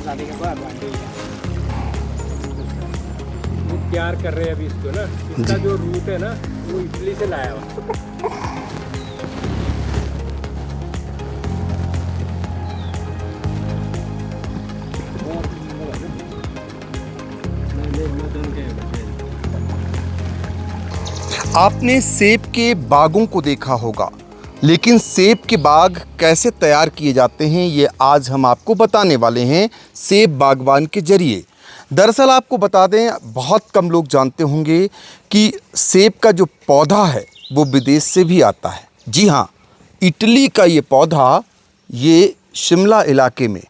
शादी के बाद वो तैयार कर रहे हैं अभी इसको ना। इसका जो रूट है ना वो इटली से लाया हुआ। आपने सेब के बागों को देखा होगा, लेकिन सेब के बाग कैसे तैयार किए जाते हैं ये आज हम आपको बताने वाले हैं सेब बागवान के जरिए। दरअसल आपको बता दें, बहुत कम लोग जानते होंगे कि सेब का जो पौधा है वो विदेश से भी आता है। जी हाँ, इटली का ये पौधा ये शिमला इलाके में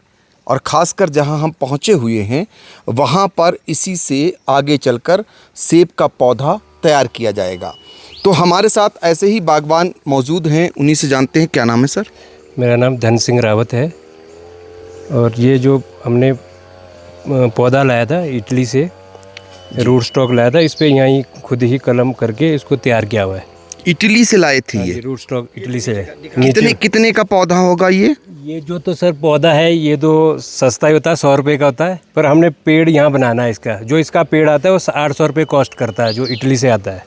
और ख़ासकर जहां हम पहुंचे हुए हैं वहां पर इसी से आगे चलकर सेब का पौधा तैयार किया जाएगा। तो हमारे साथ ऐसे ही बागवान मौजूद हैं, उन्हीं से जानते हैं। क्या नाम है सर? मेरा नाम धन सिंह रावत है और ये जो हमने पौधा लाया था इटली से, रूट स्टॉक लाया था, इस पे यहाँ ही खुद ही कलम करके इसको तैयार किया हुआ है। इटली से लाए थे ये रूट स्टॉक इटली से है। कितने का पौधा होगा ये जो तो सर पौधा है ये तो सस्ता ही होता है, 100 रुपये का होता है, पर हमने पेड़ यहाँ बनाना है इसका। जो इसका पेड़ आता है वो 800 रुपये कॉस्ट करता है, जो इटली से आता है।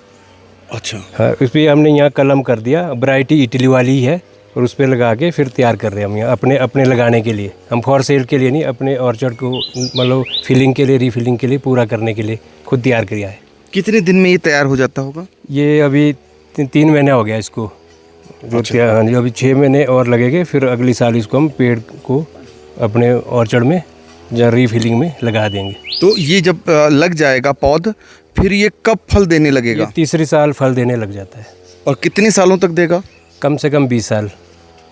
अच्छा। हाँ, उस पर हमने यहाँ कलम कर दिया, वैरायटी इटली वाली ही है, और उस पर लगा के फिर तैयार कर रहे हैं हम यहाँ अपने लगाने के लिए। हम फॉर सेल के लिए नहीं, अपने ऑर्चर्ड को मतलब फिलिंग के लिए, रीफिलिंग के लिए, पूरा करने के लिए खुद तैयार किया है। कितने दिन में ये तैयार हो जाता होगा? ये अभी 3 महीने हो गया इसको जो तैयार। हाँ जी, अभी 6 महीने और लगेंगे, फिर अगली साल इसको हम पेड़ को अपने ऑर्चर्ड में या रीफिलिंग में लगा देंगे। तो ये जब लग जाएगा पौध, फिर ये कब फल देने लगेगा? तीसरी साल फल देने लग जाता है। और कितने सालों तक देगा? कम से कम 20 साल।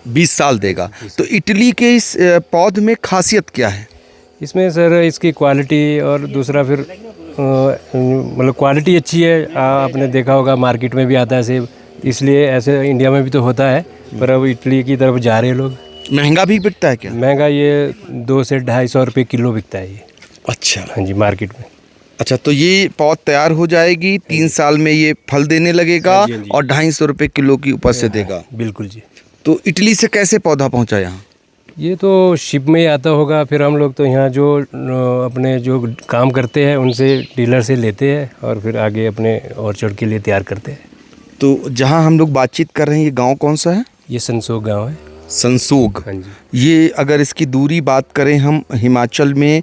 20 साल देगा। तो इटली के इस पौध में खासियत क्या है? इसमें सर इसकी क्वालिटी और दूसरा फिर मतलब क्वालिटी अच्छी है। आपने देखा होगा मार्केट में भी आता है सेब, इसलिए ऐसे इंडिया में भी तो होता है, पर अब इटली की तरफ जा रहे हैं लोग। महंगा भी बिकता है क्या? महंगा ये 200 से 250 रुपये किलो बिकता है ये। अच्छा। हाँ जी, मार्केट में। अच्छा, तो ये पौध तैयार हो जाएगी, 3 साल में ये फल देने लगेगा। हाँ जी, हाँ जी। और 250 रुपये किलो की उपज से देगा। बिल्कुल जी। तो इटली से कैसे पौधा पहुंचा यहाँ? ये तो शिप में ही आता होगा, फिर हम लोग तो यहाँ जो अपने जो काम करते हैं उनसे, डीलर से लेते हैं और फिर आगे अपने ऑर्चर्ड के लिए तैयार करते हैं। तो जहाँ हम लोग बातचीत कर रहे हैं ये गांव कौन सा है? ये संसोग गांव है। संसोग। हाँ जी। ये अगर इसकी दूरी बात करें हम, हिमाचल में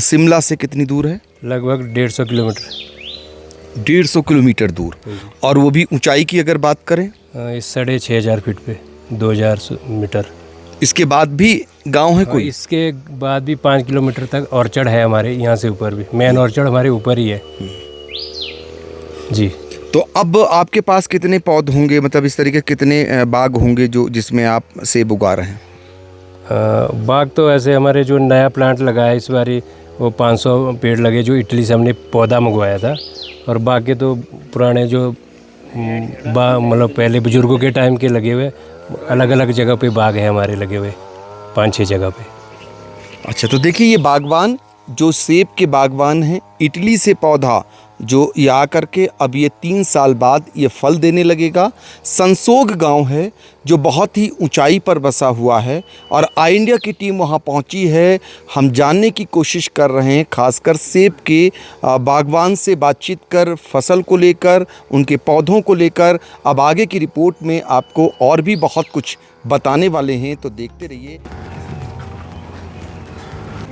शिमला से कितनी दूर है? लगभग 150 किलोमीटर। 150 किलोमीटर दूर। और वो भी ऊंचाई की अगर बात करें? इस 6500 फीट पे 2000 मीटर। इसके बाद भी गांव है कोई? इसके बाद भी 5 किलोमीटर तक ऑर्चर्ड है हमारे यहाँ से ऊपर भी। मेन ऑर्चर्ड हमारे ऊपर ही है जी। तो अब आपके पास कितने पौध होंगे, मतलब इस तरीके कितने बाग होंगे जो जिसमें आप सेब उगा रहे हैं? बाग तो ऐसे हमारे जो नया प्लांट लगा है इस बारी, वो 500 पेड़ लगे जो इटली से हमने पौधा मंगवाया था। और बाकी तो पुराने जो मतलब पहले बुजुर्गों के टाइम के लगे हुए अलग अलग जगह पे बाग है हमारे लगे हुए, 5-6 जगह पे। अच्छा, तो देखिए ये बागवान जो सेब के बागवान हैं, इटली से पौधा जो ये आकर के अब ये 3 साल बाद ये फल देने लगेगा। संसोग गांव है जो बहुत ही ऊंचाई पर बसा हुआ है और आई इंडिया की टीम वहां पहुंची है। हम जानने की कोशिश कर रहे हैं, खासकर सेब के बागवान से बातचीत कर, फसल को लेकर, उनके पौधों को लेकर। अब आगे की रिपोर्ट में आपको और भी बहुत कुछ बताने वाले हैं, तो देखते रहिए।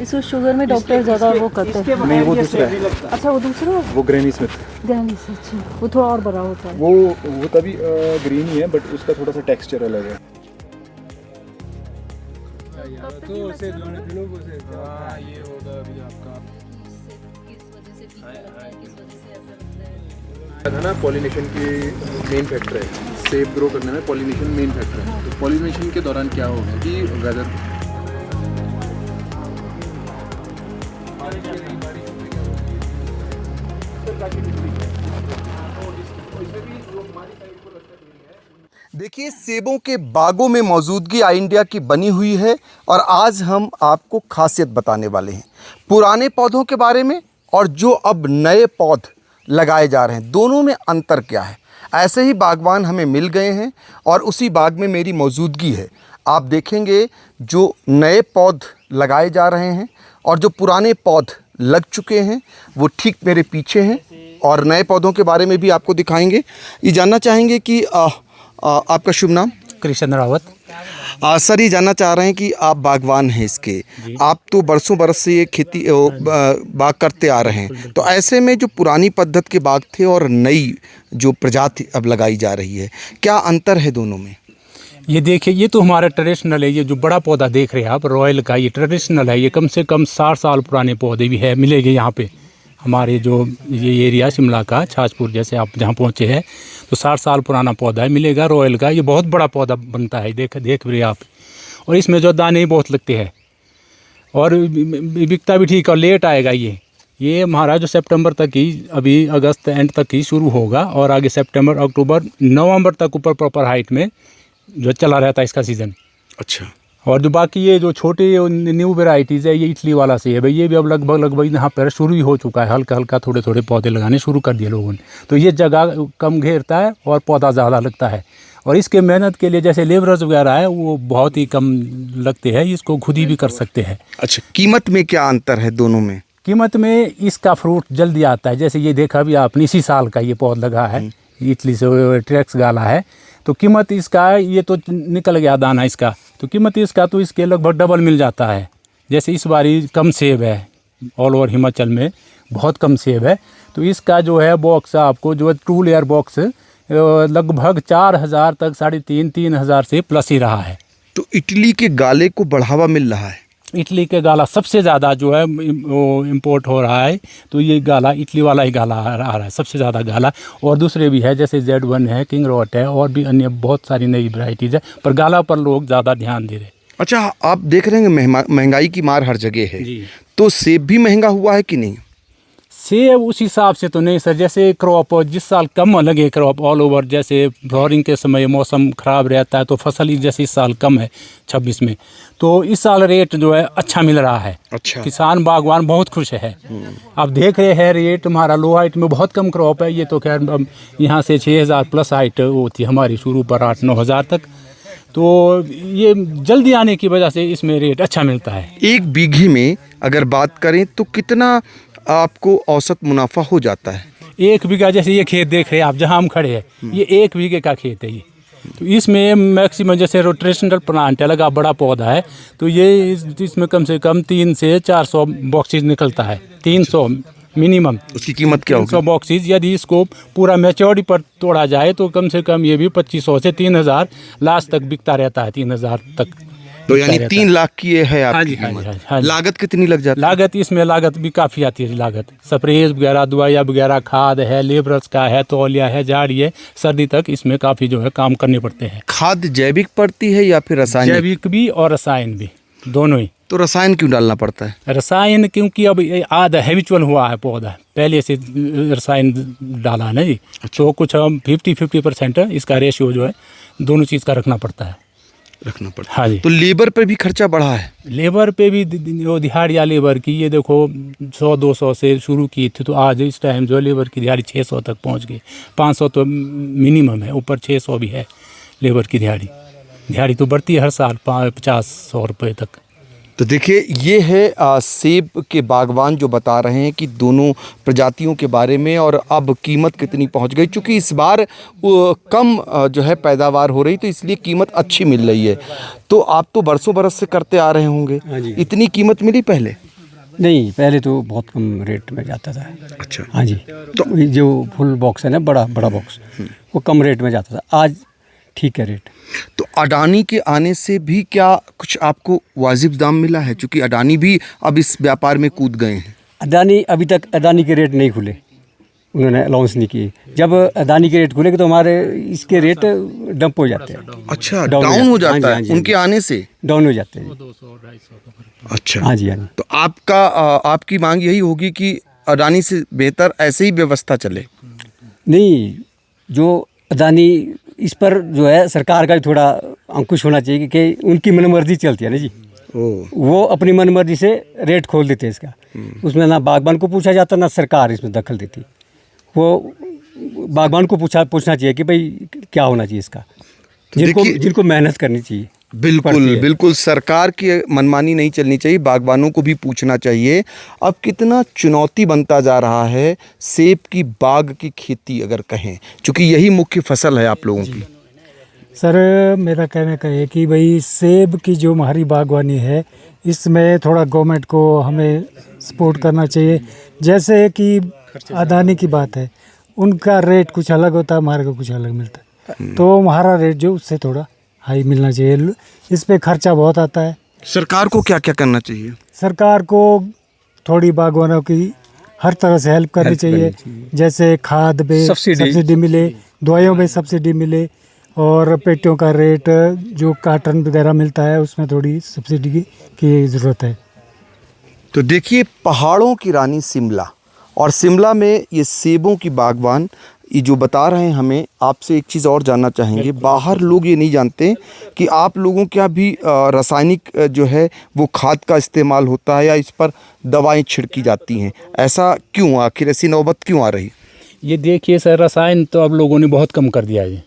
इसको शुगर में डॉक्टर ज़्यादा वो करते हैं। नहीं, वो दूसरा है। अच्छा, वो दूसरा, वो ग्रैनी स्मिथ। ग्रैनी से। अच्छा, वो थोड़ा और बड़ा होता है। वो तभी ग्रीन ही है, बट उसका थोड़ा सा टेक्सचर अलग है। ये होगा अभी आपका था ना, पॉलिनेशन की मेन फैक्टर है। सेब ग्रो करने में पॉलिनेशन मेन फैक्टर है। तो पॉलिनेशन के दौरान क्या होगा कि वेदर देखिए, सेबों के बागों में मौजूदगी आई इंडिया की बनी हुई है और आज हम आपको खासियत बताने वाले हैं पुराने पौधों के बारे में और जो अब नए पौध लगाए जा रहे हैं, दोनों में अंतर क्या है। ऐसे ही बागवान हमें मिल गए हैं और उसी बाग में मेरी मौजूदगी है। आप देखेंगे जो नए पौध लगाए जा रहे हैं और जो पुराने पौध लग चुके हैं वो ठीक मेरे पीछे हैं, और नए पौधों के बारे में भी आपको दिखाएंगे। ये जानना चाहेंगे कि आपका शुभ नाम? कृष्ण रावत। सर, ये जानना चाह रहे हैं कि आप बागवान हैं इसके, आप तो बरसों बरस से ये खेती बाग करते आ रहे हैं, तो ऐसे में जो पुरानी पद्धति के बाग थे और नई जो प्रजाति अब लगाई जा रही है, क्या अंतर है दोनों में? ये देखिए, ये तो हमारा ट्रेडिशनल है। ये जो बड़ा पौधा देख रहे हैं आप, रॉयल का, ये ट्रेडिशनल है। ये कम से कम 60 साल पुराने पौधे भी है, मिलेंगे यहाँ पे हमारे जो ये एरिया शिमला का छाजपुर जैसे आप जहाँ पहुँचे हैं, तो 60 साल पुराना पौधा है, मिलेगा रॉयल का। ये बहुत बड़ा पौधा बनता है, देख रहे आप। और इसमें जो दाने बहुत लगते हैं और बिकता भी ठीक, और लेट आएगा ये हमारा जो सितंबर तक ही, अभी अगस्त एंड तक ही शुरू होगा, और आगे सितंबर अक्टूबर नवंबर तक ऊपर प्रॉपर हाइट में जो चला रहता है इसका सीज़न। अच्छा। और जो बाकी ये जो छोटे न्यू वेराइटीज़ है, ये इटली वाला से है भाई, ये भी अब लगभग यहाँ पर शुरू ही हो चुका है। हल्का हल्का थोड़े थोड़े पौधे लगाने शुरू कर दिए लोगों ने, तो ये जगह कम घेरता है और पौधा ज़्यादा लगता है। और इसके मेहनत के लिए जैसे लेबरर्स वगैरह है वो बहुत ही कम लगते हैं, इसको खुद ही भी कर सकते हैं। अच्छा, कीमत में क्या अंतर है दोनों में? कीमत में इसका फ्रूट जल्दी आता है। जैसे ये देखा भी आपने, इसी साल का ये पौधा लगा है, इटली से ट्रैक्स गाला है, तो कीमत इसका, ये तो निकल गया दाना इसका, तो कीमत इसका तो इसके लगभग डबल मिल जाता है। जैसे इस बारी कम सेब है, ऑल ओवर हिमाचल में बहुत कम सेब है, तो इसका जो है बॉक्स आपको जो है 2 लेयर बॉक्स लगभग 4000 तक, 3,500 से प्लस ही रहा है। तो इटली के गाले को बढ़ावा मिल रहा है? इटली के गाला सबसे ज़्यादा जो है वो इम्पोर्ट हो रहा है, तो ये गाला इटली वाला ही गाला आ रहा है सबसे ज़्यादा गाला। और दूसरे भी है, जैसे Z1 है, किंग रॉट है, और भी अन्य बहुत सारी नई वैरायटीज़ है, पर गाला पर लोग ज़्यादा ध्यान दे रहे हैं। अच्छा, आप देख रहे हैं महंगाई की मार हर जगह है, तो सेब भी महंगा हुआ है कि नहीं? सेब उस हिसाब से तो नहीं सर। जैसे क्रॉप जिस साल कम लगे क्रॉप ऑल ओवर, जैसे फ्लावरिंग के समय मौसम ख़राब रहता है, तो फसल ही जैसे इस साल कम है 26 में, तो इस साल रेट जो है अच्छा मिल रहा है। अच्छा। किसान बागवान बहुत खुश है। अब देख रहे हैं रेट हमारा लो हाइट में बहुत कम क्रॉप है, ये तो खैर अब यहाँ से 6000 प्लस हाइट होती है हमारी, शुरू पर 8-9 हज़ार तक, तो ये जल्दी आने की वजह से इसमें रेट अच्छा मिलता है। एक बीघे में अगर बात करें तो कितना आपको औसत मुनाफा हो जाता है? 1 बीघा, जैसे ये खेत देख रहे हैं आप जहाँ हम खड़े हैं, ये 1 बीघे का खेत है ये, तो इसमें मैक्सिमम जैसे रोटेशनल प्लांट है, लगा बड़ा पौधा है, तो ये इसमें कम से कम 300 से 400 बॉक्सेस निकलता है, 300 मिनिमम। उसकी कीमत क्या होगी? 300 बॉक्सेस, यदि इसको पूरा मैच्योरिटी पर तोड़ा जाए तो कम से कम ये भी 2500 से 3000 लास्ट तक बिकता रहता है, 3000 तक। तो यानी 3 लाख की ये है हाँ आपकी जी, हाँ जी, कीमत। हाँ जी। लागत कितनी लग जाती है? लागत इसमें लागत भी काफ़ी आती है। लागत स्प्रेज वगैरह, दवाइयाँ वगैरह, खाद है, लेबरस का है, तौलिया है, झाड़ी है, सर्दी तक इसमें काफ़ी जो है काम करने पड़ते हैं। खाद जैविक पड़ती है या फिर रासायनिक? जैविक भी और रसायन भी, दोनों ही। तो रसायन क्यों डालना पड़ता है? रसायन क्योंकि अब आधा हैबिचुअल हुआ है पौधा, पहले से रसायन डाला है ना जी, तो कुछ हम 50-50% इसका रेशियो जो है दोनों चीज़ का रखना पड़ता है। रखना पड़ता है। हाँ जी। तो लेबर पे भी खर्चा बढ़ा है? लेबर पे भी वो दिहाड़िया लेबर की, ये देखो 100-200 से शुरू की थी, तो आज इस टाइम जो लेबर की दिहाड़ी 600 तक पहुंच गई। 500 तो मिनिमम है, ऊपर 600 भी है लेबर की दिहाड़ी। दिहाड़ी तो बढ़ती है हर साल 50-100 रुपये तक। तो देखिए, ये है सेब के बागवान जो बता रहे हैं कि दोनों प्रजातियों के बारे में, और अब कीमत कितनी पहुंच गई। चूँकि इस बार कम जो है पैदावार हो रही, तो इसलिए कीमत अच्छी मिल रही है। तो आप तो बरसों बरस से करते आ रहे होंगे, इतनी कीमत मिली पहले? नहीं, पहले तो बहुत कम रेट में जाता था। अच्छा। हाँ जी, तो ये जो फुल बॉक्स है ना, बड़ा बॉक्स, वो कम रेट में जाता था, आज ठीक है रेट। तो अडानी के आने से भी क्या कुछ आपको वाजिब दाम मिला है? क्योंकि अडानी भी अब इस व्यापार में कूद गए हैं। अडानी, अभी तक अडानी के रेट नहीं खुले, उन्होंने अलाउंस नहीं किए। जब अडानी के रेट खुलेंगे तो हमारे इसके रेट डंप हो जाते हैं। अच्छा, डाउन हो जाता है उनके आने से? डाउन हो जाते हैं। अच्छा। हाँ जी, हाँ जी। तो आपकी मांग यही होगी कि अडानी से बेहतर ऐसे ही व्यवस्था चले? नहीं, जो अडानी, इस पर जो है सरकार का भी थोड़ा अंकुश होना चाहिए कि उनकी मनमर्जी चलती है ना जी। वो अपनी मनमर्जी से रेट खोल देते हैं इसका, उसमें ना बागबान को पूछा जाता, ना सरकार इसमें दखल देती। वो बागबान को पूछना चाहिए कि भाई क्या होना चाहिए इसका, जिनको मेहनत करनी चाहिए। बिल्कुल बिल्कुल, सरकार की मनमानी नहीं चलनी चाहिए, बागबानों को भी पूछना चाहिए। अब कितना चुनौती बनता जा रहा है सेब की बाग की खेती अगर कहें, क्योंकि यही मुख्य फसल है आप लोगों की। सर मेरा कहने का है कि भाई सेब की जो हमारी बागवानी है इसमें थोड़ा गवर्नमेंट को हमें सपोर्ट करना चाहिए। जैसे कि अदानी की बात है, उनका रेट कुछ अलग होता है, हमारे को कुछ अलग मिलता है, तो हमारा रेट जो उससे थोड़ा हाई मिलना चाहिए। इस पे खर्चा बहुत आता है। सरकार को क्या क्या करना चाहिए? सरकार को थोड़ी बागवानों की हर तरह से हेल्प करनी चाहिए। जैसे खाद पे सब्सिडी मिले, दवाइयों पे सब्सिडी मिले, और पेटियों का रेट जो कार्टन वगैरह मिलता है उसमें थोड़ी सब्सिडी की ज़रूरत है। तो देखिए, पहाड़ों की रानी शिमला, और शिमला में ये सेबों की बागवान ये जो बता रहे हैं हमें। आपसे एक चीज़ और जानना चाहेंगे, बाहर लोग ये नहीं जानते कि आप लोगों के यहाँ भी रासायनिक जो है वो खाद का इस्तेमाल होता है या इस पर दवाएं छिड़की जाती हैं, ऐसा क्यों? आखिर ऐसी नौबत क्यों आ रही? ये देखिए सर, रसायन तो अब लोगों ने बहुत कम कर दिया है।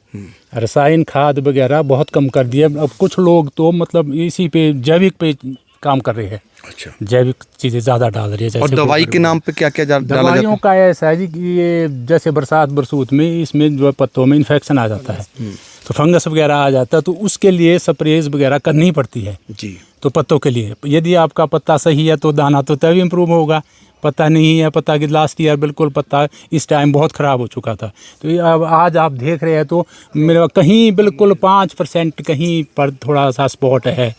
रसायन खाद वगैरह बहुत कम कर दिया। अब कुछ लोग तो मतलब इसी पे जैविक पे काम कर रहे हैं। अच्छा, जैविक चीज़ें ज़्यादा डाल रही है। और दवाई के नाम पे क्या क्या डाला जाता है? दवाइयों का ऐसा है जी कि ये जैसे बरसूत में इसमें जो है पत्तों में इन्फेक्शन आ जाता है, तो फंगस वगैरह आ जाता है, तो उसके लिए स्प्रेज वगैरह करनी पड़ती है जी। तो पत्तों के लिए यदि आपका पत्ता सही है तो दाना तो तभी इम्प्रूव होगा। पत्ता नहीं है, पत्ता की लास्ट ईयर बिल्कुल पत्ता इस टाइम बहुत ख़राब हो चुका था, तो ये अब आज आप देख रहे हैं तो मेरा कहीं बिल्कुल 5% कहीं पर थोड़ा सा स्पॉट है,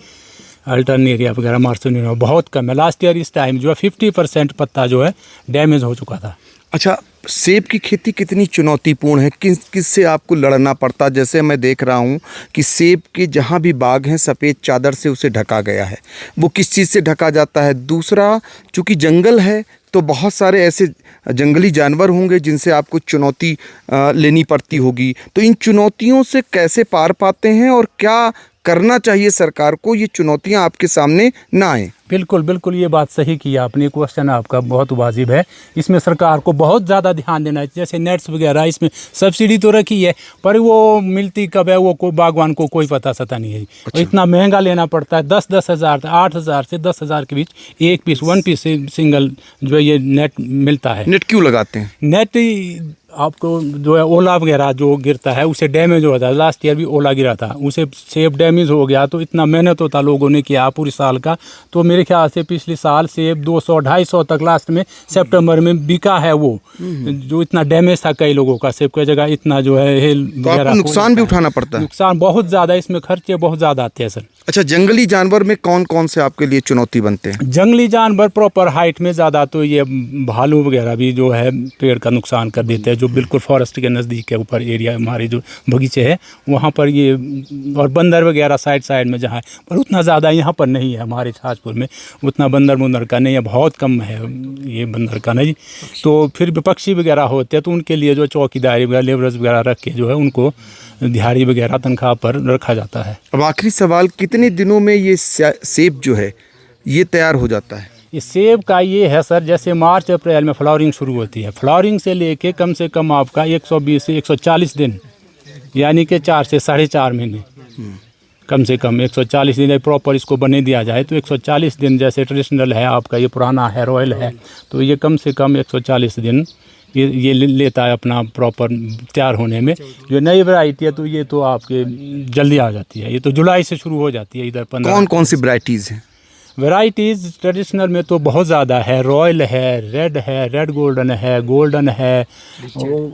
अल्टरनेरिया वगैरह मार्सोनिया बहुत कम है। लास्ट ईयर इस टाइम जो है 50% पत्ता जो है डैमेज हो चुका था। अच्छा, सेब की खेती कितनी चुनौतीपूर्ण है? किस से आपको लड़ना पड़ता? जैसे मैं देख रहा हूँ कि सेब के जहाँ भी बाग हैं सफ़ेद चादर से उसे ढका गया है, वो किस चीज़ से ढका जाता है? दूसरा, चूँकि जंगल है तो बहुत सारे ऐसे जंगली जानवर होंगे जिनसे आपको चुनौती लेनी पड़ती होगी, तो इन चुनौतियों से कैसे पार पाते हैं और क्या करना चाहिए सरकार को ये चुनौतियां आपके सामने ना आए? बिल्कुल बिल्कुल, ये बात सही की आपने। क्वेश्चन आपका बहुत वाजिब है। इसमें सरकार को बहुत ज़्यादा ध्यान देना है। जैसे नेट्स वगैरह इसमें सब्सिडी तो रखी है, पर वो मिलती कब है वो कोई बागवान को कोई पता सता नहीं है। अच्छा। इतना महंगा लेना पड़ता है, 10-10 हज़ार 8,000 से 10,000 के बीच एक पीस, 1 पीस सिंगल जो ये नेट मिलता है। नेट क्यों लगाते हैं? नेट आपको जो है ओला वगैरह जो गिरता है उसे डैमेज हो जाता है। लास्ट ईयर भी ओला गिरा था, उसे सेब डैमेज हो गया, तो इतना मेहनत होता लोगों ने किया पूरी साल का, तो मेरे ख्याल से पिछले साल सेब 200-250 तक लास्ट में सितंबर में बिका है वो, जो इतना डैमेज था कई लोगों का सेब की जगह इतना जो है हेल वगैरह नुकसान भी उठाना पड़ता है। नुकसान बहुत ज़्यादा, इसमें खर्चे बहुत ज़्यादा आते हैं सर। अच्छा, जंगली जानवर में कौन कौन से आपके लिए चुनौती बनते हैं? जंगली जानवर प्रॉपर हाइट में ज़्यादा तो ये भालू वगैरह भी जो है पेड़ का नुकसान कर देते हैं, जो बिल्कुल फॉरेस्ट के नज़दीक है, ऊपर एरिया हमारे जो बगीचे है वहाँ पर ये, और बंदर वगैरह साइड में जहाँ है, पर उतना ज़्यादा यहाँ पर नहीं है। हमारे छाजपुर में उतना बंदर का नहीं है, बहुत कम है ये बंदर का नहीं। तो फिर भी पक्षी वगैरह होते हैं तो उनके लिए जो चौकीदारी वगैरह लेबरर्स वगैरह रख के जो है उनको दिहाड़ी वगैरह तनख्वाह पर रखा जाता है। अब आखिरी सवाल, कितने दिनों में ये सेब जो है ये तैयार हो जाता है? इस सेब का ये है सर, जैसे मार्च अप्रैल में फ्लावरिंग शुरू होती है, फ्लावरिंग से लेके कम से कम आपका 120 से 140 दिन, यानी कि 4 से 4.5 महीने, कम से कम 140 दिन प्रॉपर इसको बने दिया जाए तो 140 दिन, जैसे ट्रेडिशनल है आपका ये पुराना है रॉयल है, तो ये कम से कम 140 दिन ये लेता है अपना प्रॉपर तैयार होने में। जो नई वैरायटी है तो ये तो आपके जल्दी आ जाती है, ये तो जुलाई से शुरू हो जाती है। इधर 15 कौन कौन सी वैरायटीज़ हैं? वैरायटीज़ ट्रेडिशनल में तो बहुत ज़्यादा है, रॉयल है, रेड गोल्डन है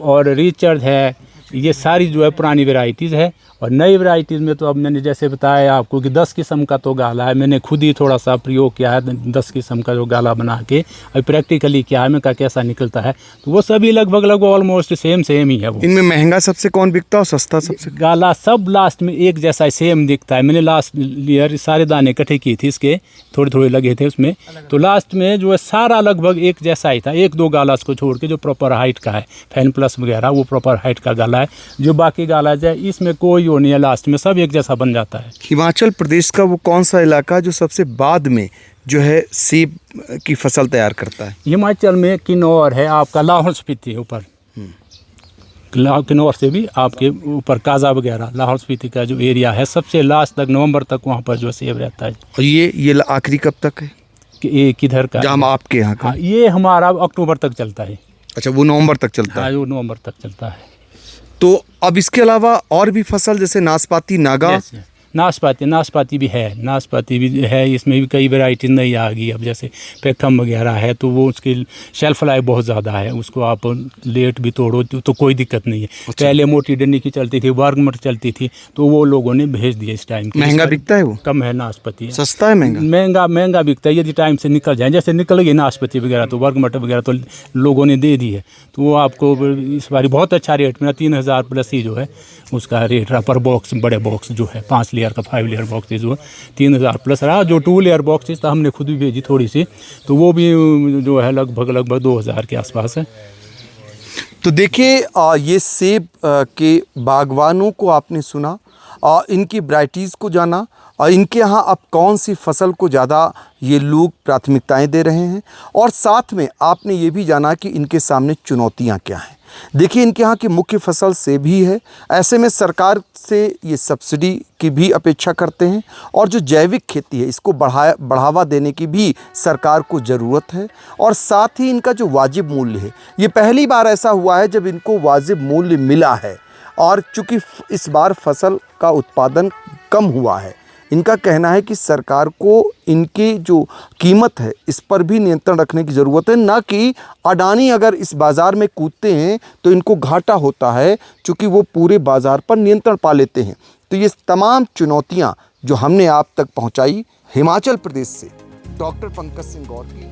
और रिचर्ड है, ये सारी जो है पुरानी वैरायटीज़ है। और नई वैरायटीज़ में तो अब मैंने जैसे बताया आपको कि 10 किस्म का तो गाला है, मैंने खुद ही थोड़ा सा प्रयोग किया है 10 किस्म का जो गाला बना के अभी प्रैक्टिकली किया है, मैं का कैसा निकलता है, तो वो सभी लगभग ऑलमोस्ट सेम ही है। वो इनमें महंगा सबसे कौन बिकता है और सस्ता सबसे? गाला सब लास्ट में एक जैसा सेम दिखता है। मैंने लास्ट ईयर सारे दाने इकट्ठे किए थे, इसके थोड़े लगे थे उसमें, तो लास्ट में जो है सारा लगभग एक जैसा ही था, 1-2 गाला उसको छोड़ के जो प्रॉपर हाइट का है, फैन प्लस वगैरह वो प्रॉपर हाइट का गाला है। जो बाकी गाला है इसमें कोई नहीं है, लास्ट में सब एक जैसा बन जाता है। हिमाचल प्रदेश का वो कौन सा इलाका जो सबसे बाद में जो है सेब की फसल तैयार करता है? हिमाचल में किन्नौर है आपका, लाहौल स्पीति ऊपर, किन्नौर से भी आपके ऊपर काजा वगैरह लाहौल स्पीति का जो एरिया है सबसे लास्ट तक नवंबर तक वहाँ पर जो सेब रहता है। और ये आखिरी कब तक है कि ये किधर का? जाम आपके यहाँ का? हाँ, ये हमारा अक्टूबर तक चलता है। अच्छा, वो नवंबर तक चलता हाँ, है। वो नवंबर तक चलता है। तो अब इसके अलावा और भी फसल जैसे नाशपाती, नागा? नाशपाती भी है, नाशपाती भी है, इसमें भी कई वैरायटी नई आ गई। अब जैसे पेखम वगैरह है तो वो उसकी शेल्फ लाइफ बहुत ज़्यादा है, उसको आप लेट भी तोड़ो तो कोई दिक्कत नहीं है। पहले मोटी डंडी की चलती थी, वर्गमट चलती थी, तो वो लोगों ने भेज दिया इस टाइम। महंगा बिकता है वो? कम है नाशपाती, सस्ता है महंगा? महंगा बिकता है। यदि टाइम से निकल जाए, जैसे निकल गई नाशपाती वगैरह तो वर्गमट वगैरह तो लोगों ने दे दी है, तो वो आपको इस बार बहुत अच्छा रेट मिला। 3000 प्लस ही जो है उसका रेट रहा पर बॉक्स। बड़े बॉक्स जो है 5 लेयर का 5 लेयर बॉक्स जो 3000 प्लस रहा। जो 2 लेयर बॉक्सेस था हमने खुद भी भेजी थोड़ी सी, तो वो भी जो है लगभग 2000 के आसपास है। तो देखिए ये सेब के बागवानों को आपने सुना, इनकी वैराइटीज़ को जाना, और इनके यहाँ अब कौन सी फसल को ज़्यादा ये लोग प्राथमिकताएं दे रहे हैं, और साथ में आपने ये भी जाना कि इनके सामने चुनौतियाँ क्या हैं। देखिए इनके यहाँ की मुख्य फसल सेब ही है। ऐसे में सरकार से ये सब्सिडी की भी अपेक्षा करते हैं, और जो जैविक खेती है इसको बढ़ावा देने की भी सरकार को ज़रूरत है। और साथ ही इनका जो वाजिब मूल्य है, ये पहली बार ऐसा हुआ है जब इनको वाजिब मूल्य मिला है। और चूँकि इस बार फसल का उत्पादन कम हुआ है, इनका कहना है कि सरकार को इनकी जो कीमत है इस पर भी नियंत्रण रखने की ज़रूरत है, ना कि अडानी अगर इस बाज़ार में कूदते हैं तो इनको घाटा होता है, चूँकि वो पूरे बाज़ार पर नियंत्रण पा लेते हैं। तो ये तमाम चुनौतियाँ जो हमने आप तक पहुँचाई, हिमाचल प्रदेश से डॉक्टर पंकज सिंह गौर की